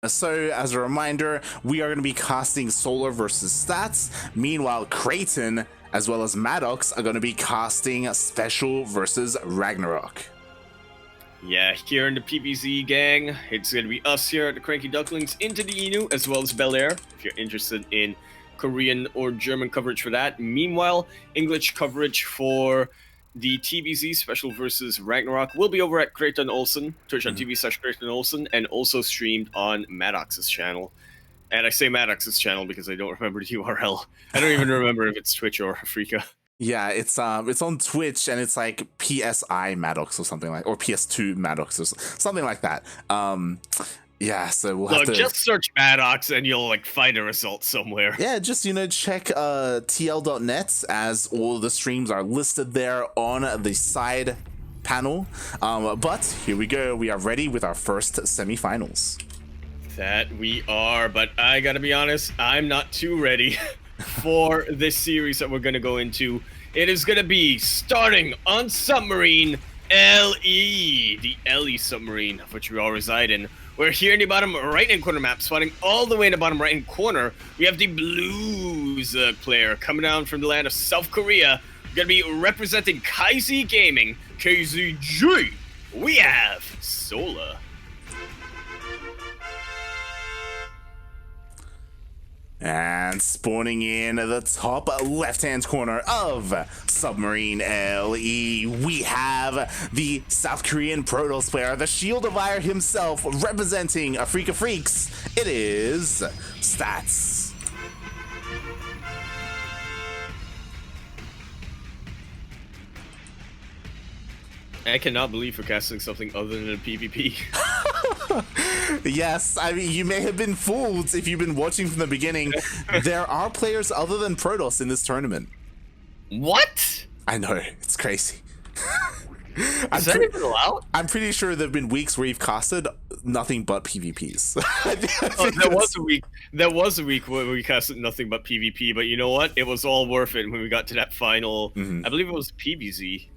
So, as a reminder, we are going to be casting Solar versus Stats. Meanwhile, Creighton, as well as Maddox, are going to be casting Special versus Ragnarok. Yeah, here in the PBZ gang, it's going to be us here at the CranKy Ducklings into the Inu, as well as Bel Air, if you're interested in Korean or German coverage for that. Meanwhile, English coverage for the TBZ Special versus Ragnarok will be over at Creighton Olsen, twitch.tv/Creighton Olsen, and also streamed on Maddox's channel. And I say Maddox's channel because I don't remember the URL. I don't even remember if it's Twitch or Afrika. Yeah, it's on Twitch, and it's like PSI Maddox or something like, or PS2 Maddox or something like that. Yeah, so we'll have to just search Maddox and you'll like find a result somewhere. Yeah, just check tl.net, as all the streams are listed there on the side panel. But here we go. We are ready with our first semifinals. That we are, but I gotta be honest, I'm not too ready for this series that we're gonna go into. It is gonna be starting on Submarine LE, the LE submarine of which we all reside in. We're here in the bottom right-hand corner map, spawning all the way in the bottom right-hand corner. We have the Blues player coming down from the land of South Korea. We're gonna be representing KZ Gaming, KZG. We have Sola. And spawning in the top left-hand corner of Submarine LE, we have the South Korean Protoss player, the Shield Divider himself, representing Afrika Freaks. It is Stats. I cannot believe we're casting something other than a PvP. Yes, I mean, you may have been fooled if you've been watching from the beginning. There are players other than Protoss in this tournament. What? I know, it's crazy. Is that even allowed? I'm pretty sure there have been weeks where you've casted nothing but PvPs. There was a week where we casted nothing but PvP, but you know what? It was all worth it when we got to that final. I believe it was PBZ.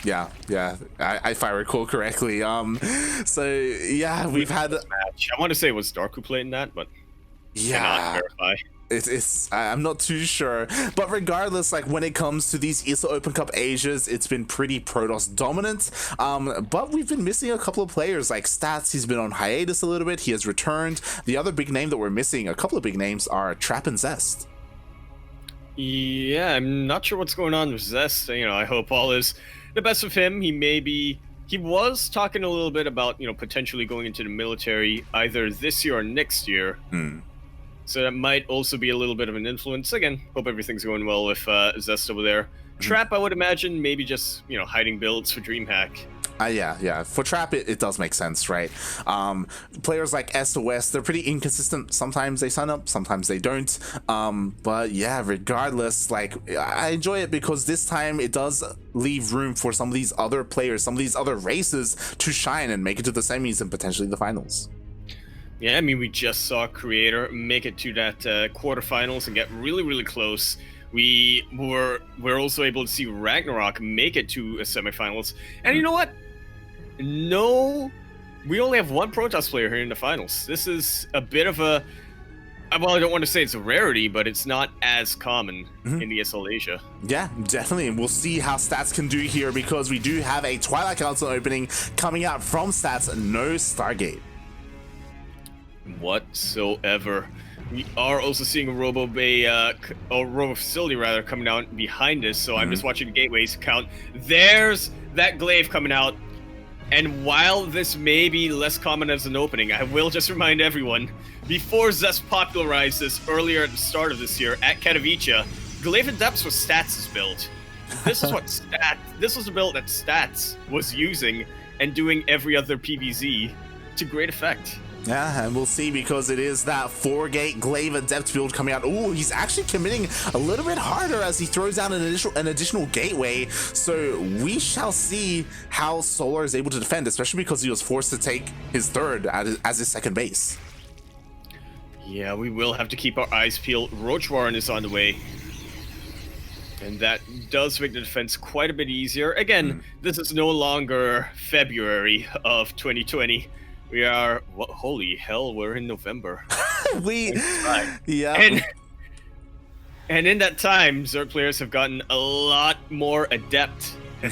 Yeah, if I recall correctly. So yeah, we've had. Match. I want to say it was Dark who played in that, but yeah, cannot verify. I'm not too sure, but regardless, like when it comes to these ESL Open Cup Asias, it's been pretty Protoss dominant. But we've been missing a couple of players like Stats. He's been on hiatus a little bit. He has returned. The other big name that we're missing, a couple of big names, are Trap and Zest. Yeah, I'm not sure what's going on with Zest. I hope all is the best of him. He was talking a little bit about, potentially going into the military either this year or next year. So that might also be a little bit of an influence. Again, hope everything's going well with Zest over there. Trap, I would imagine, maybe just, hiding builds for DreamHack. Yeah. For Trap, it does make sense, right? Players like SOS, they're pretty inconsistent. Sometimes they sign up, sometimes they don't. But yeah, regardless, like, I enjoy it because this time it does leave room for some of these other players, some of these other races to shine and make it to the semis and potentially the finals. Yeah, I mean, we just saw Creator make it to that quarterfinals and get really, really close. We're also able to see Ragnarok make it to a semifinals. And you know what? No, we only have one Protoss player here in the finals. This is a bit of a... Well, I don't want to say it's a rarity, but it's not as common in ESL Asia. Yeah, definitely. And we'll see how Stats can do here because we do have a Twilight Council opening coming out from Stats. No Stargate. Whatsoever. We are also seeing a Robo Bay, or Robo Facility rather, coming out behind us. So I'm just watching the gateways count. There's that glaive coming out. And while this may be less common as an opening, I will just remind everyone, before Zest popularized this earlier at the start of this year at Katowice, Glaive and Depths was Stats' build. This is this was the build that Stats was using and doing every other PvZ to great effect. Yeah, and we'll see because it is that 4-gate Glaive Adept build coming out. Ooh, he's actually committing a little bit harder as he throws down an additional gateway. So we shall see how Solar is able to defend, especially because he was forced to take his third as his second base. Yeah, we will have to keep our eyes peeled. Roach Warren is on the way. And that does make the defense quite a bit easier. Again, this is no longer February of 2020. We are, what, holy hell, we're in November. Yeah. And in that time, Zerg players have gotten a lot more adept at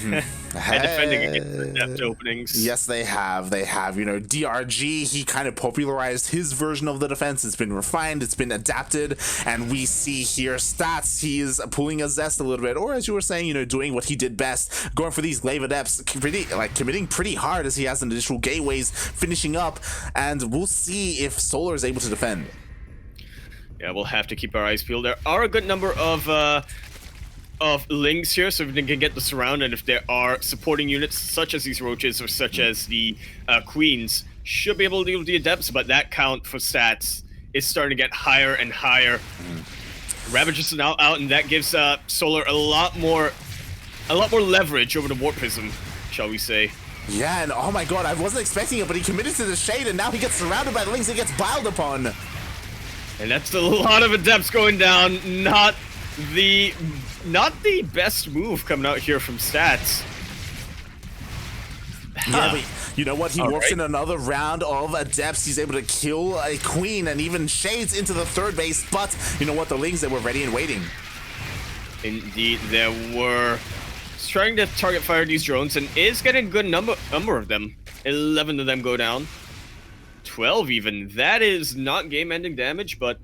defending against adept openings. Yes, they have. They have. You know, DRG, he kind of popularized his version of the defense. It's been refined, it's been adapted, and we see here Stats, he's pulling a zest a little bit, or as you were saying, you know, doing what he did best, going for these glaive adepts, committing pretty hard as he has an additional gateways finishing up, and we'll see if Solar is able to defend. Yeah, we'll have to keep our eyes peeled. There are a good number of links here, so we can get the surround, and if there are supporting units such as these roaches or such as the queens, should be able to deal with the adepts, but that count for Stats is starting to get higher and higher. Ravagers are now out, and that gives Solar a lot more leverage over the Warp Prism, shall we say. Yeah, and oh my god, I wasn't expecting it, but he committed to the shade, and now he gets surrounded by the links and gets biled upon. And that's a lot of adepts going down. Not the best move coming out here from Stats. Yeah, but you know what? He warps in another round of adepts. He's able to kill a queen and even shades into the third base. But you know what? The Lings, they were ready and waiting. Indeed, there were. He's trying to target fire these drones and is getting a good number of them. 11 of them go down. 12 even. That is not game-ending damage, but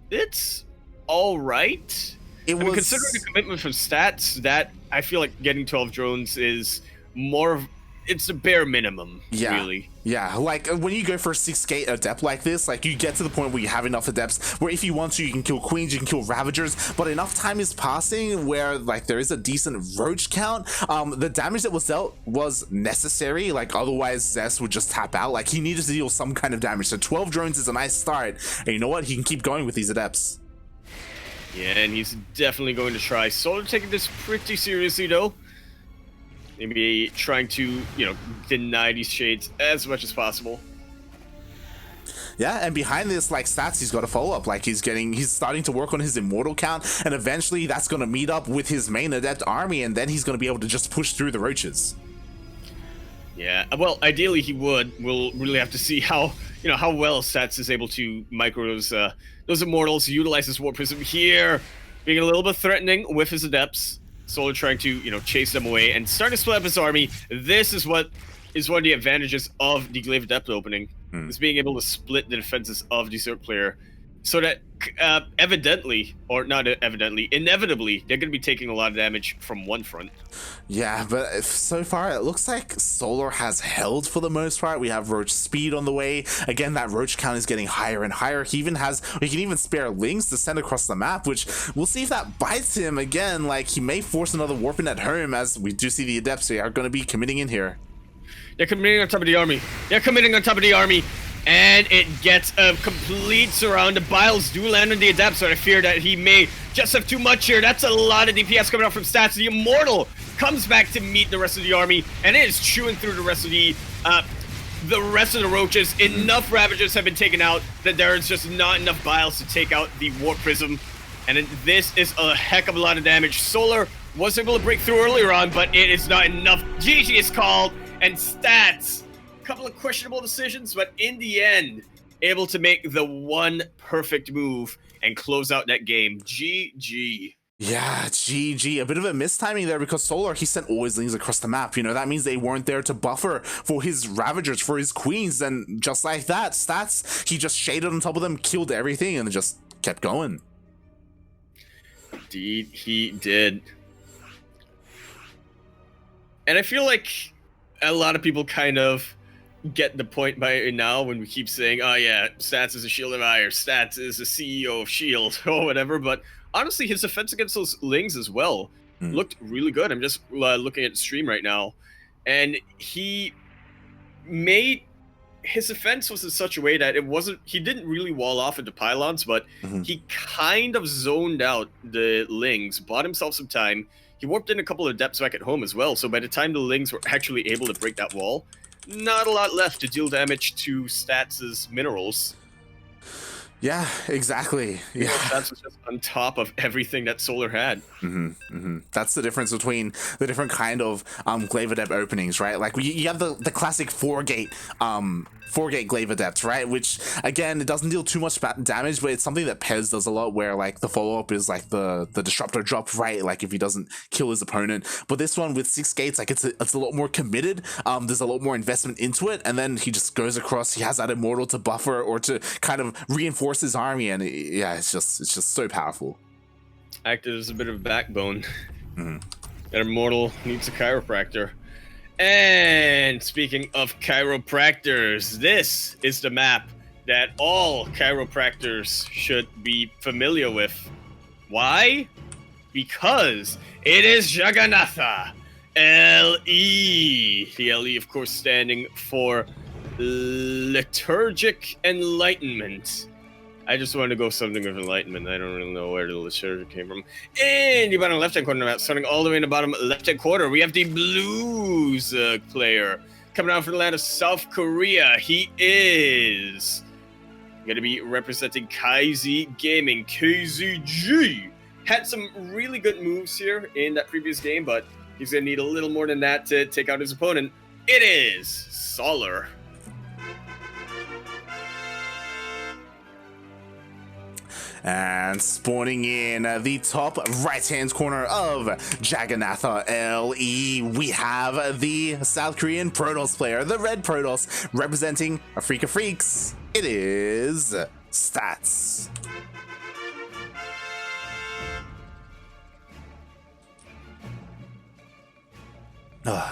it's all right. Considering the commitment from Stats, that I feel like getting 12 drones is more of, it's a bare minimum, really. Yeah, like when you go for a 6-gate adept like this, like you get to the point where you have enough adepts where if you want to, you can kill queens, you can kill ravagers, but enough time is passing where like there is a decent roach count. The damage that was dealt was necessary, like otherwise Zest would just tap out. Like he needed to deal some kind of damage, so 12 drones is a nice start, and you know what, he can keep going with these adepts. Yeah, and he's definitely going to try. Solar taking this pretty seriously though. Maybe trying to, you know, deny these shades as much as possible. Yeah, and behind this, like, Stats, he's got a follow-up. Like, he's starting to work on his immortal count, and eventually that's going to meet up with his main adept army, and then he's going to be able to just push through the roaches. Yeah, well, ideally he would. We'll really have to see how, you know, how well Stats is able to micro those immortals, utilize his Warp Prism here, being a little bit threatening with his adepts. Solar trying to, you know, chase them away and starting to split up his army. This is what is one of the advantages of the Glaive Adept opening, is being able to split the defenses of the Zerg player, so that inevitably, they're going to be taking a lot of damage from one front. Yeah, but so far it looks like Solar has held for the most part. We have Roach speed on the way. Again, that Roach count is getting higher and higher. He can even spare Lings to send across the map, which we'll see if that bites him again. Like, he may force another warp in at home, as we do see the Adepts are going to be committing in here. They're committing on top of the army. And it gets a complete surround. The Biles do land on the Adept, so I fear that he may just have too much here. That's a lot of DPS coming out from Stats. The Immortal comes back to meet the rest of the army, and it is chewing through the rest of the roaches. Enough Ravagers have been taken out that there is just not enough Biles to take out the Warp Prism. And this is a heck of a lot of damage. Solar was able to break through earlier on, but it is not enough. GG is called, and Stats, a couple of questionable decisions, but in the end, able to make the one perfect move and close out that game. GG. Yeah, GG. A bit of a mistiming there because Solar, he sent always Lings across the map. You know, that means they weren't there to buffer for his Ravagers, for his Queens. And just like that, Stats, he just shaded on top of them, killed everything, and just kept going. Indeed, he did. And I feel like a lot of people kind of get the point by now when we keep saying, oh yeah, Stats is a Shield of Eye, or Stats is the CEO of Shield, or whatever, but honestly, his defense against those Lings as well looked really good. I'm just looking at the stream right now, and he made his defense was in such a way that he didn't really wall off into pylons, but he kind of zoned out the Lings, bought himself some time. He warped in a couple of Adepts back at home as well, so by the time the Lings were actually able to break that wall, not a lot left to deal damage to Stats' minerals. Yeah, exactly. Yeah, Stats was just on top of everything that Solar had. That's the difference between the different kind of Glaive Adept openings, right? Like you have the classic 4-gate 4-gate Glaive Adept, right? Which, again, it doesn't deal too much damage, but it's something that Pez does a lot, where, like, the follow-up is, like, the Disruptor drop, right? Like, if he doesn't kill his opponent. But this one, with 6 gates, like, it's a lot more committed. There's a lot more investment into it, and then he just goes across. He has that Immortal to buffer or to kind of reinforce his army, and yeah, it's just so powerful. Acted as a bit of a backbone. That Immortal needs a chiropractor. And speaking of chiropractors, this is the map that all chiropractors should be familiar with. Why? Because it is Jagannatha LE. The LE, of course, standing for Liturgic Enlightenment. I just wanted to go something with enlightenment. I don't really know where the liturgy came from. And the bottom left-hand corner map, starting all the way in the bottom left-hand corner, we have the Blues player coming out from the land of South Korea. He is going to be representing KZ Gaming, KZG. Had some really good moves here in that previous game, but he's going to need a little more than that to take out his opponent. It is Solar. And spawning in the top right-hand corner of Jagannatha LE, we have the South Korean Protoss player, the Red Protoss, representing Afrika Freaks. It is Stats. All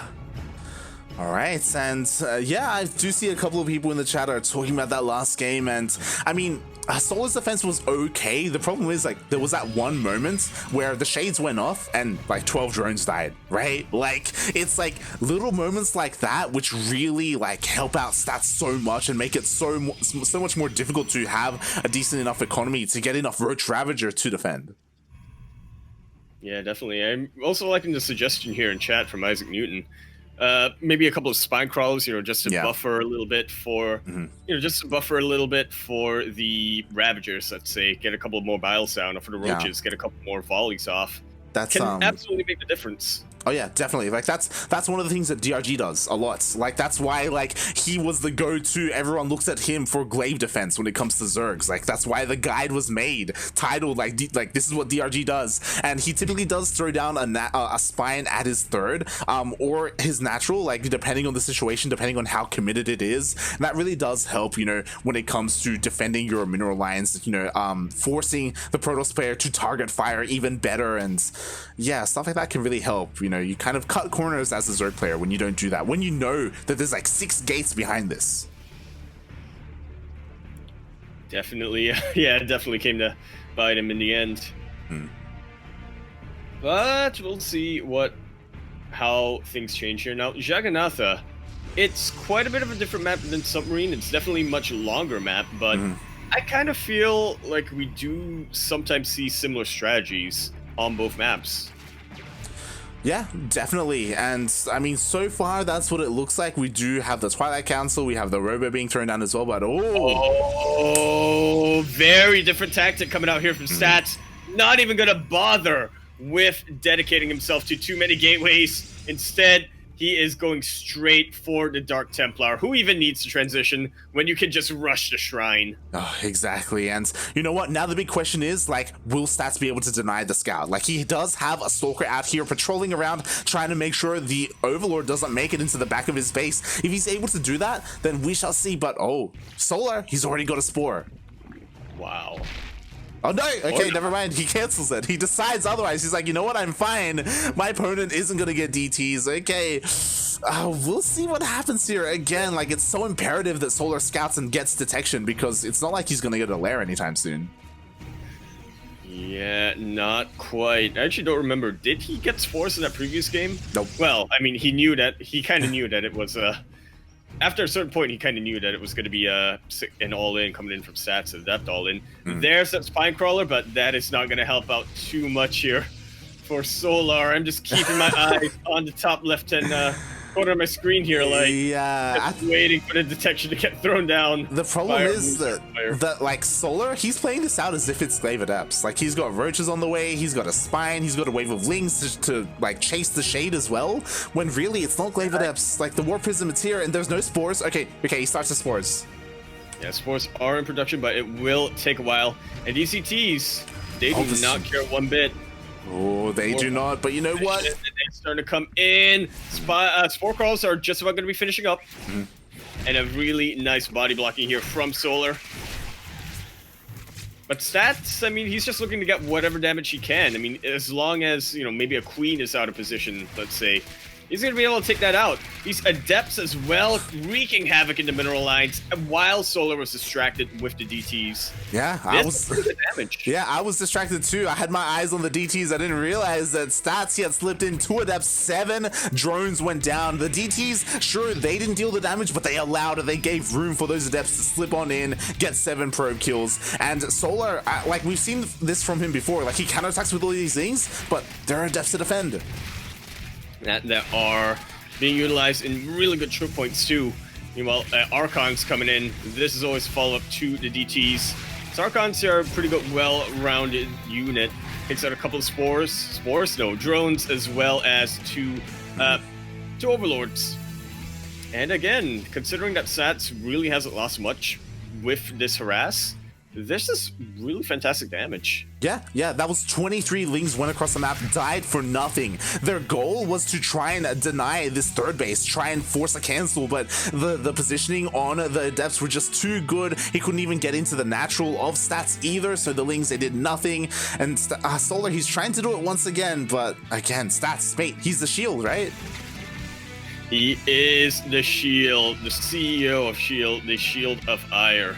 right, and yeah, I do see a couple of people in the chat are talking about that last game, and I mean, Solar's defense was okay. The problem is, like, there was that one moment where the shades went off and like 12 drones died, right? Like, it's like little moments like that which really like help out Stats so much and make it so much more difficult to have a decent enough economy to get enough Roach Ravager to defend. Yeah, definitely. I'm also liking the suggestion here in chat from Isaac Newton. Maybe a couple of spine crawlers, just to buffer a little bit for, just to buffer a little bit for the Ravagers. Let's say get a couple more biles down, or for the Roaches, get a couple more volleys off. That's can absolutely make the difference. Oh yeah, definitely. Like that's one of the things that DRG does a lot. Like that's why like he was the go-to. Everyone looks at him for glaive defense when it comes to Zergs. Like that's why the guide was made, titled like this is what DRG does. And he typically does throw down a spine at his third, or his natural, like depending on the situation, depending on how committed it is. And that really does help, when it comes to defending your mineral lines. Forcing the Protoss player to target fire even better, and yeah, stuff like that can really help. You kind of cut corners as a Zerg player when you don't do that, when you know that there's like 6 gates behind this. Definitely, yeah, it definitely came to bite him in the end. But we'll see how things change here. Now, Jagannatha, it's quite a bit of a different map than Submarine. It's definitely a much longer map, but I kind of feel like we do sometimes see similar strategies on both maps. Yeah, definitely. And I mean, so far that's what it looks like. We do have the Twilight Council, we have the Robo being thrown down as well, but very different tactic coming out here from Stats. Not even gonna bother with dedicating himself to too many gateways. Instead, he is going straight for the Dark Templar. Who even needs to transition when you can just rush the shrine? Oh, exactly. And you know what? Now the big question is, like, will Stats be able to deny the scout? Like, he does have a Stalker out here patrolling around, trying to make sure the Overlord doesn't make it into the back of his base. If he's able to do that, then we shall see. But, Solar, he's already got a Spore. Wow. Oh no, okay, never mind. He cancels it. He decides otherwise. He's like, you know what, I'm fine. My opponent isn't gonna get DTs. Okay, we'll see what happens here. Again, like, it's so imperative that Solar scouts and gets detection, because it's not like he's gonna get a lair anytime soon. Yeah, not quite. I actually don't remember. Did he get Spores in that previous game? Nope. Well, I mean, he kind of knew that it was after a certain point, he kind of knew that it was going to be an all-in coming in from Stats, and Adept all-in. There's that Spine Crawler, but that is not going to help out too much here for Solar. I'm just keeping my eyes on the top left-hand corner of my screen here, like, yeah, just waiting for the detection to get thrown down. the problem Fire, is that like Solar, he's playing this out as if it's Glaive Adepts. Like he's got roaches on the way, he's got a spine, he's got a wave of lings to like chase the shade as well. When really it's not Glaive Adepts. Like the War Prism, it's here, and there's no spores. Okay, he starts the spores. Yeah, spores are in production, but it will take a while. And ECTs, they do not care one bit. Oh, they do not. But you know what? They're starting to come in. Spore crawls are just about going to be finishing up. And a really nice body blocking here from Solar. But stats, I mean, he's just looking to get whatever damage he can. I mean, as long as, you know, maybe a queen is out of position, let's say, he's going to be able to take that out. These Adepts as well, wreaking havoc in the mineral lines, while Solar was distracted with the DTs. Yeah, I was distracted too. I had my eyes on the DTs. I didn't realize that stats he had slipped in 2 Adepts, 7 drones went down. The DTs, sure, they didn't deal the damage, but they allowed it. They gave room for those Adepts to slip on in, get 7 probe kills. And Solar, like we've seen this from him before, like he counterattacks with all these things, but there are Adepts to defend. That are being utilized in really good choke points too. Meanwhile, Archons coming in. This is always follow-up to the DTs. So Archons are a pretty good, well-rounded unit. Takes out a couple of drones, as well as two Overlords. And again, considering that Sats really hasn't lost much with this harass, this is really fantastic damage. Yeah, that was 23 Lings went across the map, died for nothing. Their goal was to try and deny this third base, try and force a cancel, but the positioning on the Adepts were just too good. He couldn't even get into the natural of stats either, so the Lings, they did nothing. And Solar, he's trying to do it once again, but again, stats, mate, he's the shield, right? He is the shield, the CEO of shield, the shield of ire.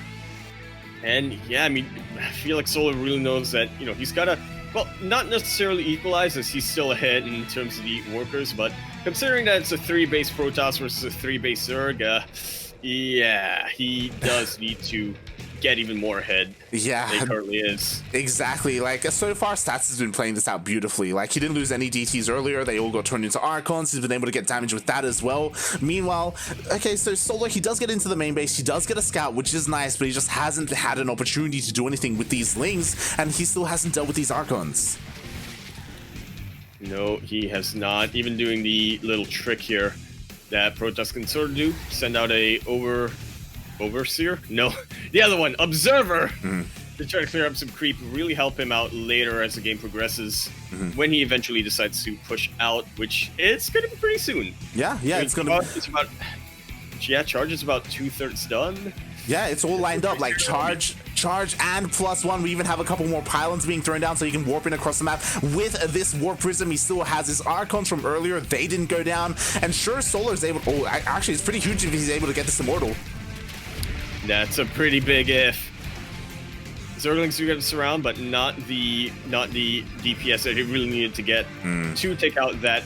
And yeah, I mean, I feel like Solar really knows that, you know, he's got to, well, not necessarily equalize as he's still ahead in terms of the workers, but considering that it's a 3-base Protoss versus a 3-base Zerg, yeah, he does need to get even more ahead. Yeah, he currently is. Exactly. Like so far, Stats has been playing this out beautifully. Like he didn't lose any DTs earlier. They all got turned into Archons. He's been able to get damage with that as well. Meanwhile, okay, so Solar, he does get into the main base. He does get a scout, which is nice, but he just hasn't had an opportunity to do anything with these Lings, and he still hasn't dealt with these Archons. No, he has not. Even doing the little trick here that Protoss can sort of do, send out a Overseer? No, the other one, Observer, to try to clear up some creep, really help him out later as the game progresses, when he eventually decides to push out, which it's going to be pretty soon. Yeah, it's going to be... Charge is about 2/3 done. Yeah, it's all lined up, like charge, and +1. We even have a couple more pylons being thrown down so you can warp in across the map. With this Warp Prism, he still has his Archons from earlier. They didn't go down. And sure, Solar's able... Oh, actually, it's pretty huge if he's able to get this Immortal. That's a pretty big if. Zerglings do get to surround, but not the DPS that he really needed to get to take out that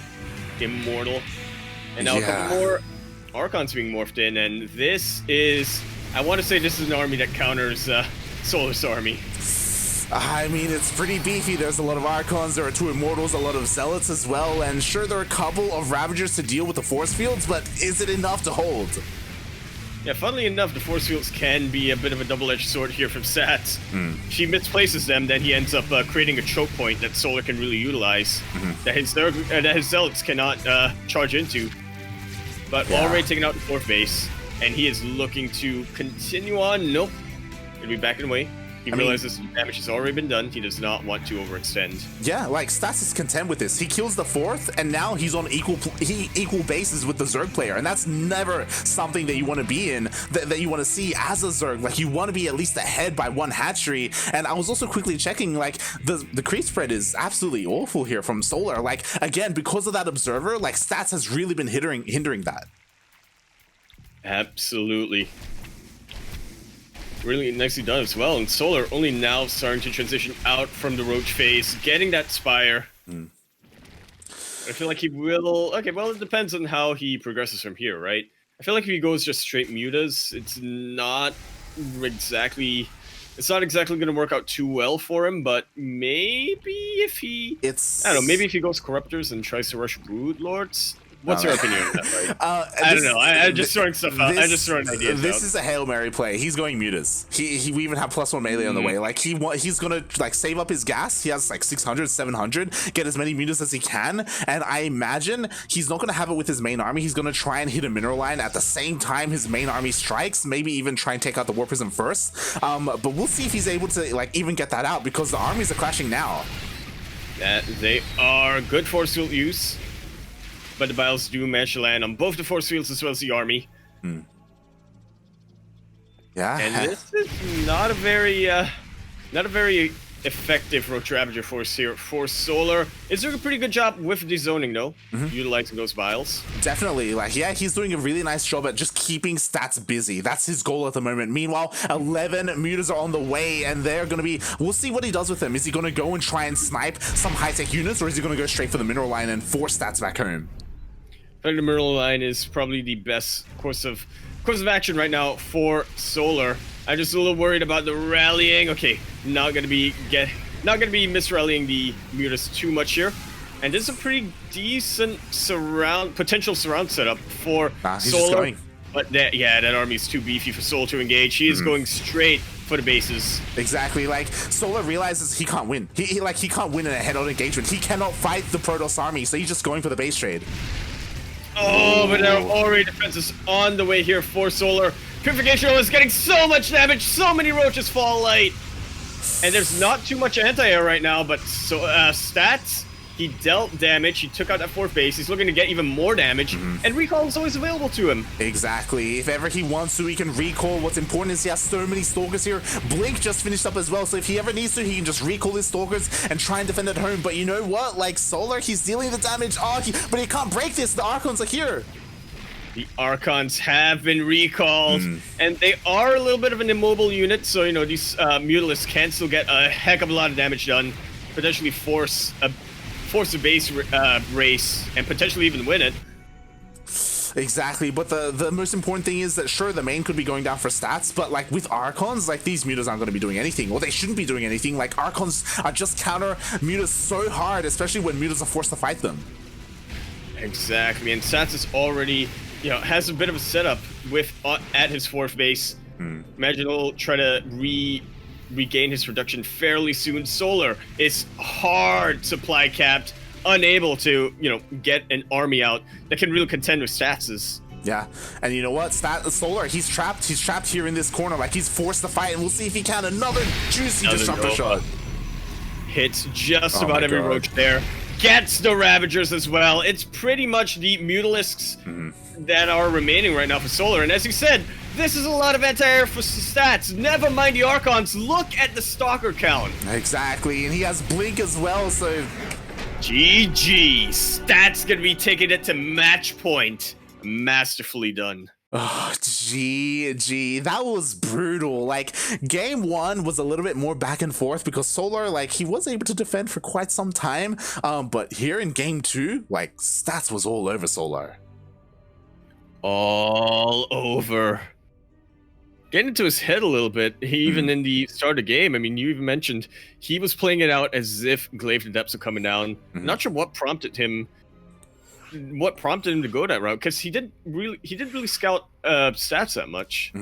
Immortal. And now a couple more Archons being morphed in, and this is... I want to say this is an army that counters Solar's army. I mean, it's pretty beefy. There's a lot of Archons, there are 2 Immortals, a lot of Zealots as well, and sure, there are a couple of Ravagers to deal with the force fields, but is it enough to hold? Yeah, funnily enough, the force fields can be a bit of a double-edged sword here from Sats. If he misplaces them, then he ends up creating a choke point that Solar can really utilize, that his Zealots cannot charge into. But already taken out the 4th base, and he is looking to continue on. Nope. Gonna be backing away. He realizes damage has already been done. He does not want to overextend. Yeah, like Stats is content with this. He kills the 4th, and now he's on equal bases with the Zerg player, and that's never something that you want to be in, that you want to see as a Zerg. Like you want to be at least ahead by 1 hatchery. And I was also quickly checking, like the creep spread is absolutely awful here from Solar. Like again, because of that Observer, like Stats has really been hindering that. Absolutely. Really nicely done as well, and Solar only now starting to transition out from the Roach phase, getting that Spire. I feel like he will... Okay, well, it depends on how he progresses from here, right? I feel like if he goes just straight mutas, it's not exactly going to work out too well for him, but maybe if he... I don't know, maybe if he goes Corruptors and tries to rush Brood Lords, What's your opinion on that? I don't know. I'm just throwing stuff out. I'm just throwing ideas This out. is a Hail Mary play. He's going mutas. We even have +1 melee on the way. Like he's gonna like save up his gas. He has like 600, 700. Get as many mutas as he can. And I imagine he's not gonna have it with his main army. He's gonna try and hit a mineral line at the same time his main army strikes. Maybe even try and take out the War Prism first. But we'll see if he's able to like even get that out because the armies are clashing now. They are good force field use. But the Biles do manage to land on both the force fields as well as the army. Yeah. And this is not a very effective Roach Ravager force here for Solar. Is doing a pretty good job with the zoning though, utilizing those Biles. Definitely, like yeah, he's doing a really nice job at just keeping stats busy. That's his goal at the moment. Meanwhile, 11 mutas are on the way, and they're gonna be. We'll see what he does with them. Is he gonna go and try and snipe some high-tech units, or is he gonna go straight for the mineral line and force stats back home? I think the mineral line is probably the best course of action right now for Solar. I'm just a little worried about the rallying. Okay, not gonna be misrallying the mutas too much here. And this is a pretty decent potential surround setup for Solar. But that army's too beefy for Solar to engage. He is going straight for the bases. Exactly, like Solar realizes he can't win. He can't win in a head-on engagement. He cannot fight the Protoss army, so he's just going for the base trade. Oh, but there are already defenses on the way here for Solar. Purification is getting so much damage, so many roaches fall light. And there's not too much anti-air right now, but stats, he dealt damage, he took out that 4th base, he's looking to get even more damage, and recall is always available to him. Exactly, if ever he wants to, he can recall. What's important is he has so many Stalkers here. Blink just finished up as well, so if he ever needs to, he can just recall his Stalkers and try and defend at home. But you know what, like Solar, he's dealing the damage, but he can't break this, the Archons are here. The Archons have been recalled, and they are a little bit of an immobile unit, so, you know, these Mutalisks can still get a heck of a lot of damage done, potentially force a base race, and potentially even win it. Exactly, but the most important thing is that, sure, the main could be going down for stats, but, like, with Archons, like, these mutas aren't going to be doing anything, or they shouldn't be doing anything. Like, Archons are just counter mutas so hard, especially when mutas are forced to fight them. Exactly, and Sats is already... you know, has a bit of a setup with at his 4th base. Imagine he'll try to regain his production fairly soon. Solar is hard supply capped, unable to, you know, get an army out that can really contend with Stats's. Yeah, and you know what? Solar, he's trapped here in this corner, like he's forced to fight, and we'll see if he can. Another juicy disruptor shot. Hits just about every roach there. Gets the Ravagers as well. It's pretty much the Mutalisks that are remaining right now for Solar. And as you said, this is a lot of anti-air for stats. Never mind the Archons. Look at the Stalker count. Exactly, and he has Blink as well, so... GG. Stats gonna be taking it to match point. Masterfully done. Oh, GG. That was brutal. Like, game 1 was a little bit more back and forth because Solar, like, he was able to defend for quite some time. But here in game 2, like, Stats was all over Solar. All over. Getting into his head a little bit, even in the start of the game. I mean, you even mentioned he was playing it out as if Glaive the Depths are coming down. Not sure what prompted him to go that route, because he didn't really scout stats that much.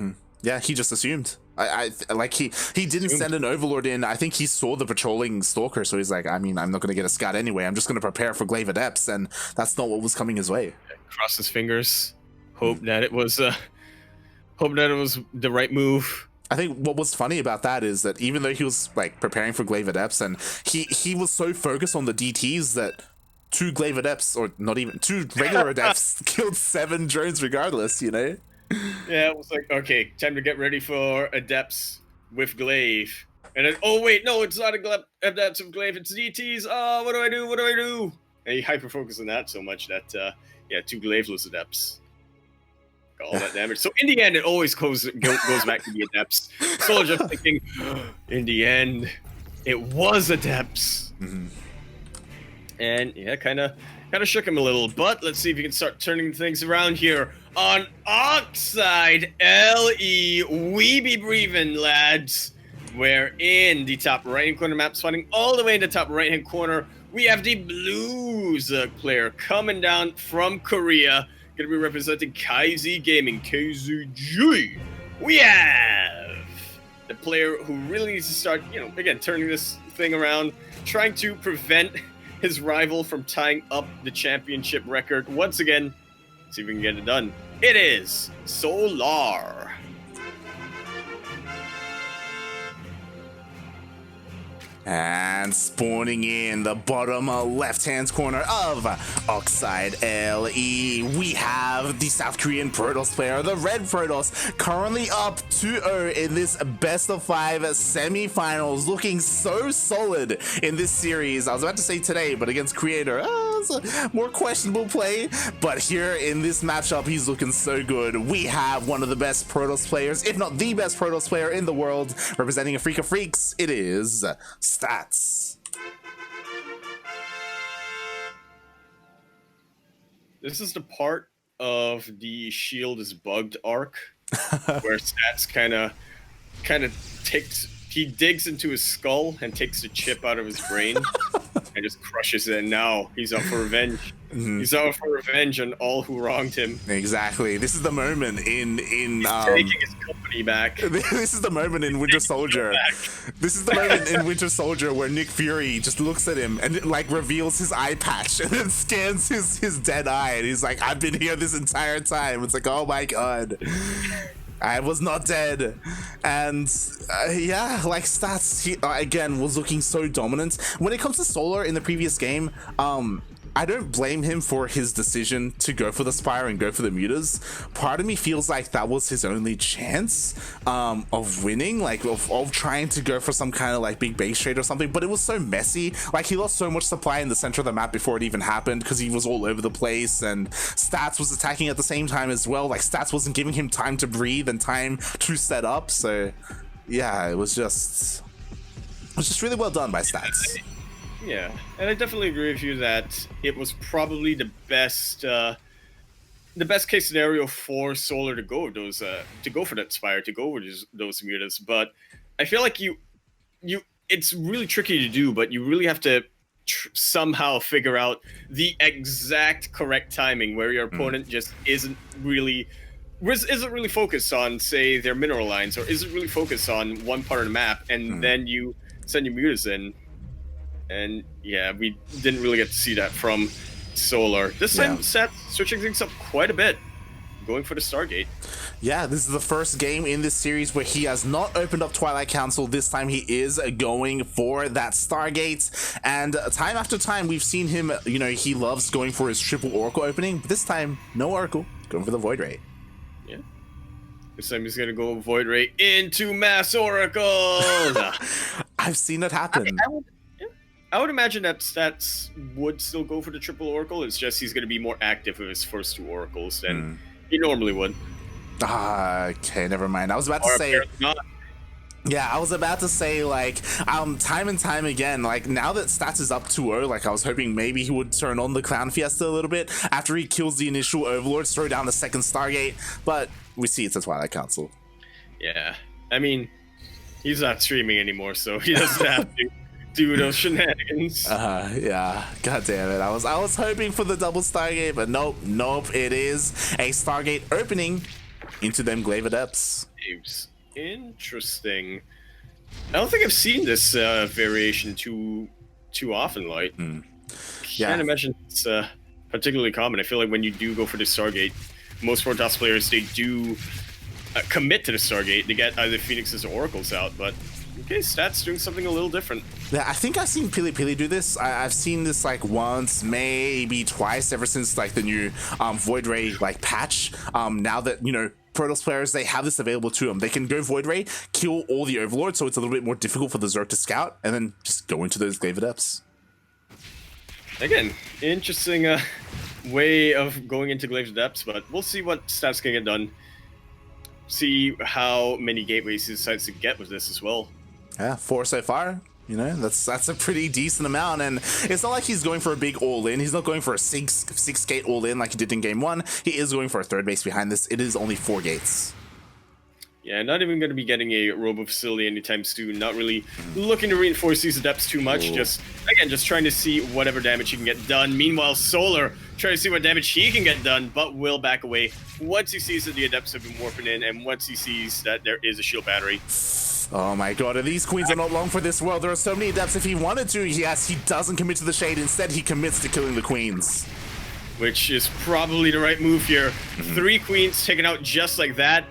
Yeah, he just assumed. He didn't send an Overlord in. I think he saw the patrolling Stalker, so he's like, I mean, I'm not going to get a scout anyway. I'm just going to prepare for Glaive Adepts, and that's not what was coming his way. Cross his fingers, hope that it was the right move. I think what was funny about that is that even though he was like preparing for Glaive Adepts, and he was so focused on the DTs that 2 Glaive Adepts, or not even 2 regular Adepts, killed 7 drones regardless, you know? Yeah, it was like, okay, time to get ready for Adepts with Glaive. And then, oh wait, no, it's not Adepts with Glaive, it's DTs. Oh, what do I do? And he hyper-focused on that so much that, 2 Glaiveless Adepts got all that damage. So in the end, it always goes back to the Adepts. So just thinking, in the end, it was Adepts. And yeah, kind of shook him a little, but let's see if he can start turning things around here on Oxide LE. We be breathing, lads. We're in the top right-hand corner map, spawning all the way in the top right-hand corner we have the Blues player coming down from Korea, going to be representing KZ Gaming, KZG. We have the player who really needs to start, again, turning this thing around, trying to prevent his rival from tying up the championship record. Once again, see if we can get it done. It is Solar. And spawning in the bottom left-hand corner of Oxide LE, we have the South Korean Protoss player, the Red Protoss, currently up 2-0 in this best-of-5 semi-finals, looking so solid in this series. I was about to say today, but against Creator, it's a more questionable play. But here in this matchup, he's looking so good. We have one of the best Protoss players, if not the best Protoss player in the world, representing a Freak of Freaks. It is Stats. This is the part of the shield is bugged arc where Stats kind of he digs into his skull and takes the chip out of his brain and just crushes it. And now he's out for revenge. He's out for revenge on all who wronged him. Exactly. This is the moment in he's taking his company back. This is the moment in Winter Soldier. This is the moment in Winter Soldier where Nick Fury just looks at him and like reveals his eye patch and then scans his dead eye, and he's like, "I've been here this entire time." It's like, oh my god, I was not dead. And yeah, like Stats, he again was looking so dominant. When it comes to Solar in the previous game, I don't blame him for his decision to go for the Spire and go for the Mutas. Part of me feels like that was his only chance of winning, like of trying to go for some kind of like big base trade or something, but it was so messy. Like he lost so much supply in the center of the map before it even happened because he was all over the place, and Stats was attacking at the same time as well. Like Stats wasn't giving him time to breathe and time to set up. So yeah, it was just really well done by Stats. Yeah, and I definitely agree with you that it was probably the best case scenario for Solar to go for that Spire, to go with those Mutas. But I feel like it's really tricky to do, but you really have to somehow figure out the exact correct timing where your opponent just isn't really focused on, say, their mineral lines, or isn't really focused on one part of the map, and then you send your Mutas in. And yeah, we didn't really get to see that from Solar. This time, Seth switching things up quite a bit, going for the Stargate. Yeah, this is the first game in this series where he has not opened up Twilight Council. This time he is going for that Stargate. And time after time, we've seen him, he loves going for his triple Oracle opening. But this time, no Oracle, going for the Void Ray. Yeah. This time he's going to go Void Ray into Mass Oracle. I've seen it happen. I would imagine that Stats would still go for the triple Oracle. It's just he's going to be more active with his first two Oracles than he normally would. Okay, never mind. I was about to say... Yeah, I was about to say, like, time and time again, like, now that Stats is up 2-0, like, I was hoping maybe he would turn on the Clown Fiesta a little bit after he kills the initial Overlord, throw down the second Stargate, but we see it's a Twilight Council. Yeah, I mean, he's not streaming anymore, so he doesn't have to do those shenanigans. Yeah, god damn it. I was hoping for the double Stargate, but nope, it is a Stargate opening into them Glaive Adepts. Interesting. I don't think I've seen this variation too often, like. Can't imagine it's particularly common. I feel like when you do go for the Stargate, most Protoss players, they do commit to the Stargate. They get either Phoenixes or Oracles out, but okay, Stats doing something a little different. Yeah, I think I've seen Pili Pili do this. I've seen this like once, maybe twice, ever since like the new Void Ray like patch. Now that, Protoss players, they have this available to them. They can go Void Ray, kill all the Overlords, so it's a little bit more difficult for the Zerg to scout, and then just go into those Glaive Adepts. Again, interesting way of going into Glaive Adepts, but we'll see what Stats can get done. See how many gateways he decides to get with this as well. Yeah, 4 so far. That's a pretty decent amount, and it's not like he's going for a big all-in. He's not going for a six gate all-in like he did in game 1. He is going for a third base behind this. It is only 4 gates. Yeah, not even going to be getting a robo facility anytime soon. Not really looking to reinforce these adepts too much. Just, again, just trying to see whatever damage he can get done. Meanwhile, Solar trying to see what damage he can get done, but will back away once he sees that the adepts have been warping in, and once he sees that there is a shield battery. Oh my god, and these queens are not long for this world. There are so many adepts. If he wanted to, yes, he doesn't commit to the shade. Instead, he commits to killing the queens. Which is probably the right move here. 3 queens taken out just like that.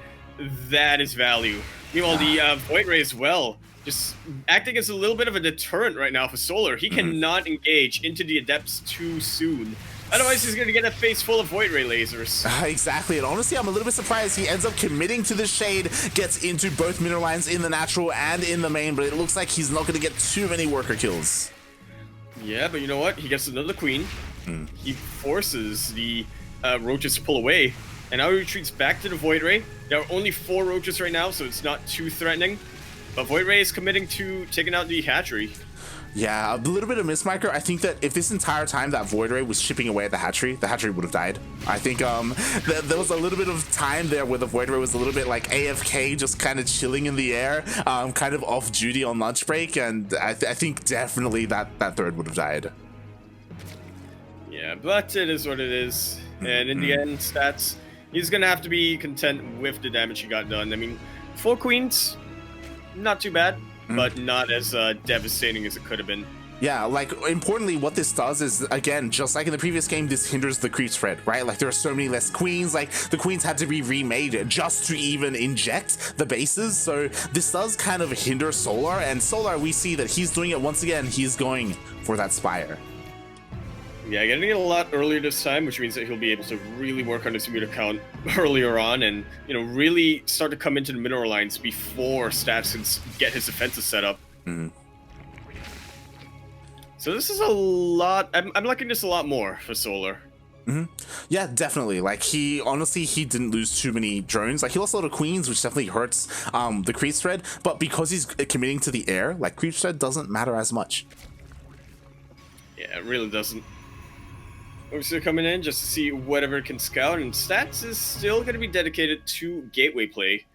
That is value. Meanwhile, the Void Ray as well, just acting as a little bit of a deterrent right now for Solar. He cannot engage into the adepts too soon. Otherwise, he's going to get a face full of Void Ray lasers. Exactly, and honestly, I'm a little bit surprised he ends up committing to the shade, gets into both mineral lines in the natural and in the main, but it looks like he's not going to get too many worker kills. Yeah, but you know what? He gets another queen. He forces the roaches to pull away, and now he retreats back to the Void Ray. There are only 4 roaches right now, so it's not too threatening. But Void Ray is committing to taking out the hatchery. Yeah, a little bit of mismarker. I think that if this entire time that Void Ray was chipping away at the hatchery would have died. I think there was a little bit of time there where the Void Ray was a little bit like AFK, just kind of chilling in the air, kind of off duty on lunch break, and I think definitely that third would have died. Yeah, but it is what it is. And in the end, stats, he's going to have to be content with the damage he got done. I mean, 4 queens, not too bad, but not as devastating as it could have been. Yeah, like, importantly, what this does is, again, just like in the previous game, this hinders the creep spread, right? Like, there are so many less queens, like, the queens had to be remade just to even inject the bases, so this does kind of hinder Solar, and Solar, we see that he's doing it once again. He's going for that Spire. Yeah, getting it a lot earlier this time, which means that he'll be able to really work on his meter count earlier on and, you know, really start to come into the mineral lines before Stats can get his defenses set up. So this is a lot. I'm liking this a lot more for Solar. Yeah, definitely. Like, he didn't lose too many drones. Like, he lost a lot of queens, which definitely hurts the creep spread, but because he's committing to the air, like, creep spread doesn't matter as much. Yeah, it really doesn't. We're still coming in just to see whatever it can scout, and Stats is still going to be dedicated to gateway play.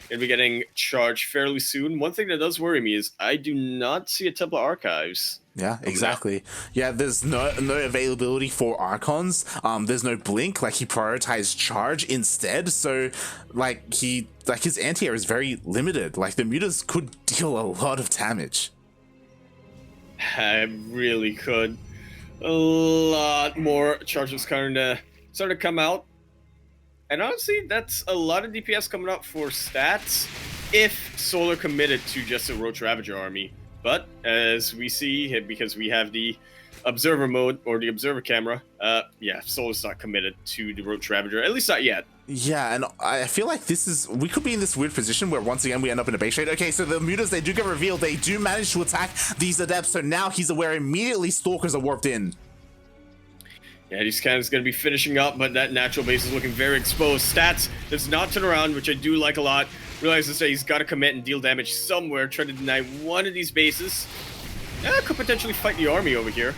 Going to be getting charged fairly soon. One thing that does worry me is I do not see a Templar Archives. Yeah, exactly. Yeah, there's no availability for Archons. There's no blink. Like, he prioritized charge instead. So, like, his anti-air is very limited. Like, the mutas could deal a lot of damage. I really could. A lot more charges starting to come out. And honestly, that's a lot of DPS coming up for Stats if Solar committed to just a Roach Ravager army. But as we see, because we have the observer mode or the observer camera, yeah, Solar's not committed to the Roach Ravager, at least not yet. Yeah, and I feel like we could be in this weird position where once again we end up in a base raid. Okay, so the mutas, they do get revealed, they do manage to attack these adepts, so now he's aware immediately Stalkers are warped in. Yeah, these cannons going to be finishing up, but that natural base is looking very exposed. Stats does not turn around, which I do like a lot. Realizes that he's got to commit and deal damage somewhere, try to deny one of these bases. Could potentially fight the army over here.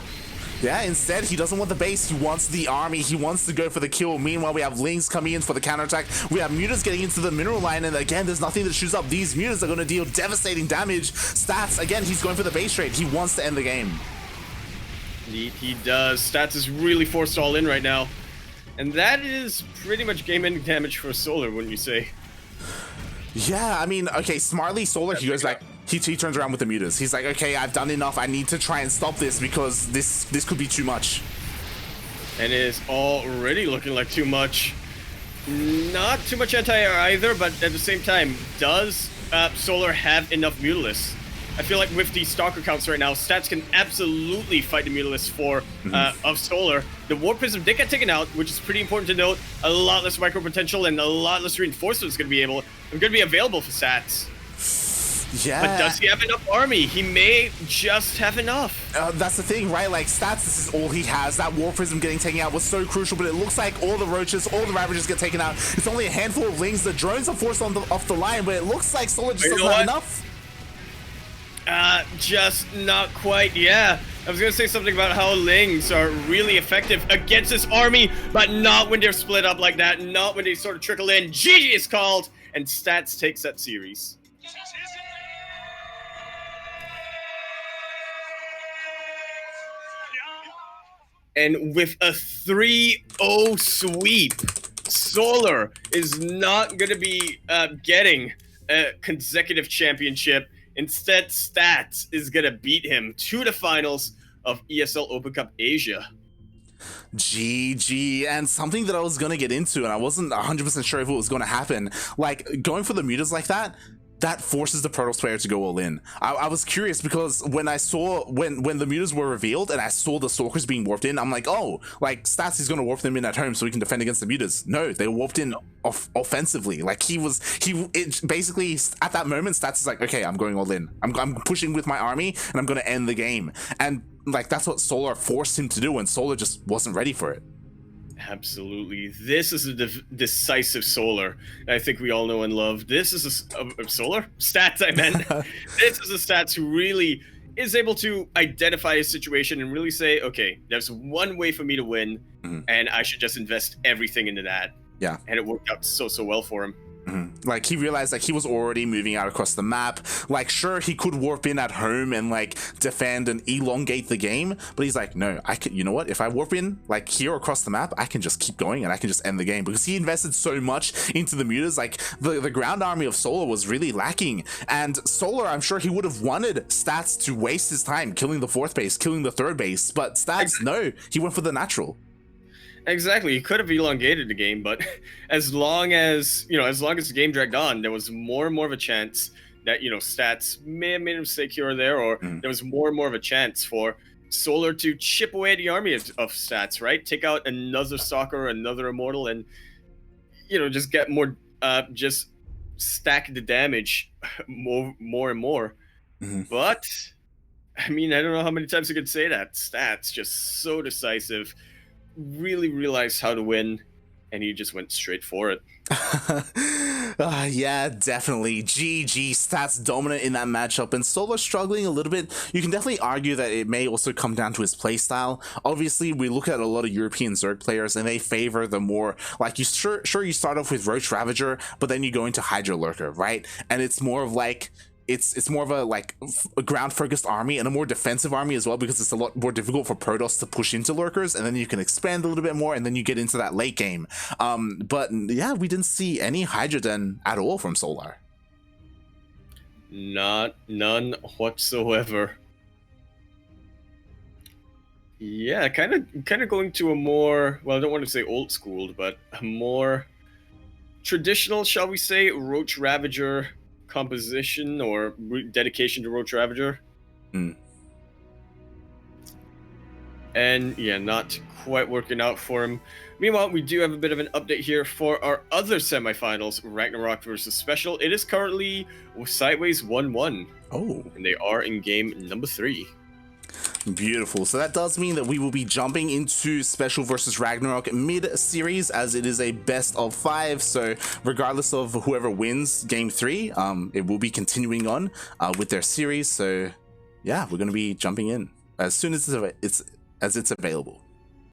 Yeah, instead, he doesn't want the base, he wants the army, he wants to go for the kill. Meanwhile, we have Lings coming in for the counterattack. We have mutas getting into the mineral line, and again, there's nothing that shoots up. These mutas are going to deal devastating damage. Stats, again, he's going for the base raid. He wants to end the game. He does. Stats is really forced all in right now. And that is pretty much game-ending damage for Solar, wouldn't you say? Yeah, I mean, okay, smartly, Solar, he goes back. He turns around with the mutas. He's like, okay, I've done enough. I need to try and stop this because this could be too much. And it is already looking like too much. Not too much anti-air either, but at the same time, does Solar have enough Mutalisks? I feel like with the Stalker counts right now, Stats can absolutely fight the Mutalisks of Solar. The Warp Prism did get taken out, which is pretty important to note. A lot less micro potential and a lot less reinforcement is going to be available for Stats. Yeah. But does he have enough army? He may just have enough. That's the thing, right? Like, Stats, this is all he has. That War Prism getting taken out was so crucial, but it looks like all the Roaches, all the Ravagers get taken out. It's only a handful of Lings. The drones are forced off the line, but it looks like Solar just doesn't have enough. Just not quite, yeah. I was gonna say something about how Lings are really effective against this army, but not when they're split up like that, not when they sort of trickle in. GG is called, and Stats takes that series. And with a 3-0 sweep, Solar is not going to be getting a consecutive championship. Instead, Stats is going to beat him to the finals of ESL Open Cup Asia. GG. And something that I was going to get into, and I wasn't 100% sure if it was going to happen, like going for the mutas like that, that forces the Protoss player to go all in. I was curious because when I saw when the mutas were revealed and I saw the Stalkers being warped in, I'm like, oh, like Stats is gonna warp them in at home so we can defend against the mutas. No, they warped in offensively. Like basically at that moment, Stats is like, okay, I'm going all in. I'm pushing with my army and I'm gonna end the game. And like that's what Solar forced him to do, and Solar just wasn't ready for it. Absolutely. This is a decisive Solar. I think we all know and love. This is a Solar? Stats, I meant. This is a Stats who really is able to identify a situation and really say, okay, there's one way for me to win, and I should just invest everything into that. Yeah. And it worked out so well for him. Like he realized like he was already moving out across the map. Like sure, he could warp in at home and like defend and elongate the game, but he's like, no, I can, you know what, if I warp in like here across the map, I can just keep going and I can just end the game, because he invested so much into the mutas. Like the ground army of Solar was really lacking, and Solar, I'm sure he would have wanted Stats to waste his time killing the 4th base, killing the 3rd base, but Stats, no, he went for the natural. Exactly. He could have elongated the game, but as long as the game dragged on, there was more and more of a chance that, Stats may have made a mistake here or there, or there was more and more of a chance for Solar to chip away at the army of Stats, right? Take out another Stalker, another Immortal, and, just get more, just stack the damage more and more. But, I mean, I don't know how many times I could say that. Stats just so decisive. Really realized how to win, and he just went straight for it. Yeah, definitely. GG. Stats dominant in that matchup, and Solar struggling a little bit. You can definitely argue that it may also come down to his playstyle. Obviously, we look at a lot of European Zerg players, and they favor the more, like, you sure you start off with Roach Ravager, but then you go into Hydra Lurker, right? And it's more of like, it's more of a ground focused army and a more defensive army as well, because it's a lot more difficult for Protoss to push into lurkers, and then you can expand a little bit more and then you get into that late game. But yeah, we didn't see any Hydra Den at all from Solar. None whatsoever. Yeah, kind of going to a more, well, I don't want to say old school, but a more traditional, shall we say, Roach Ravager composition or dedication to Roach Ravager. And yeah, not quite working out for him. Meanwhile, we do have a bit of an update here for our other semifinals, Ragnarok versus Special. It is currently sideways 1-1. Oh. And they are in game number 3. Beautiful. So that does mean that we will be jumping into Special versus Ragnarok mid-series, as it is a best of 5. So regardless of whoever wins game 3, it will be continuing on with their series. So yeah, we're going to be jumping in as soon as it's available.